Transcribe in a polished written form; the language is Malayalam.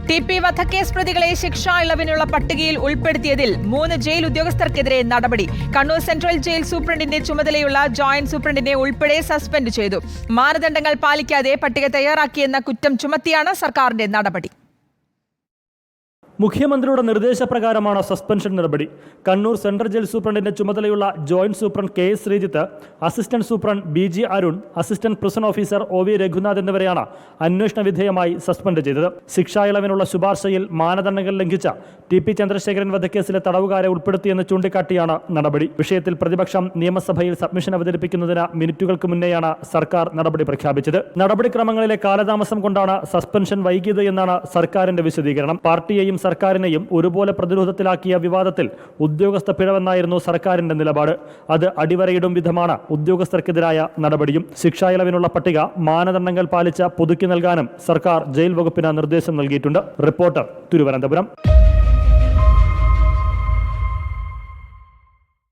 TP വധക്കേസ് പ്രതികളെ ശിക്ഷാ ഇളവിനുള്ള പട്ടികയിൽ ഉൾപ്പെടുത്തിയതിൽ 3 ജയിൽ ഉദ്യോഗസ്ഥർക്കെതിരെ നടപടി. കണ്ണൂർ സെൻട്രൽ ജയിൽ സൂപ്രണ്ടിന്റെ ചുമതലയുള്ള ജോയിന്റ് സൂപ്രണ്ടിനെ ഉൾപ്പെടെ സസ്പെൻഡ് ചെയ്തു. മാനദണ്ഡങ്ങൾ പാലിക്കാതെ പട്ടിക തയ്യാറാക്കിയെന്ന കുറ്റം ചുമത്തിയാണ് സർക്കാരിന്റെ നടപടി. മുഖ്യമന്ത്രിയുടെ നിർദ്ദേശപ്രകാരമാണ് സസ്പെൻഷൻ നടപടി. കണ്ണൂർ സെൻട്രൽ ജയിൽ സൂപ്രണ്ടിന്റെ ചുമതലയുള്ള joint superintendent KS Sreejith, assistant superintendent BG Arun, assistant prison officer OV Raghunath എന്നിവരെയാണ് അന്വേഷണ വിധേയമായി സസ്പെൻഡ് ചെയ്തത്. ശിക്ഷാ ഇളവിനുള്ള ശുപാർശയിൽ മാനദണ്ഡങ്ങൾ ലംഘിച്ച TP ചന്ദ്രശേഖരൻ വധക്കേസിലെ തടവുകാരെ ഉൾപ്പെടുത്തിയെന്ന് ചൂണ്ടിക്കാട്ടിയാണ് നടപടി. വിഷയത്തിൽ പ്രതിപക്ഷം നിയമസഭയിൽ സബ്മിഷൻ അവതരിപ്പിക്കുന്നതിന് മിനിറ്റുകൾക്ക് മുന്നേയാണ് സർക്കാർ നടപടി പ്രഖ്യാപിച്ചത്. നടപടിക്രമങ്ങളിലെ കാലതാമസം കൊണ്ടാണ് സസ്പെൻഷൻ വൈകിയത് എന്നാണ് സർക്കാരിന്റെ വിശദീകരണം. പാർട്ടിയെയും സർക്കാരിനെയും ഒരുപോലെ പ്രതിരോധത്തിലാക്കിയ വിവാദത്തിൽ ഉദ്യോഗസ്ഥ പിഴവെന്നായിരുന്നു സർക്കാരിന്റെ നിലപാട്. അത് അടിവരയിടും വിധമാണ് ഉദ്യോഗസ്ഥർക്കെതിരായ നടപടിയും. ശിക്ഷാ ഇളവിനുള്ള പട്ടിക മാനദണ്ഡങ്ങൾ പാലിച്ച് പുതുക്കി നൽകാനും സർക്കാർ ജയിൽ വകുപ്പിന് നിർദ്ദേശം നൽകിയിട്ടുണ്ട്. റിപ്പോർട്ടർ, തിരുവനന്തപുരം.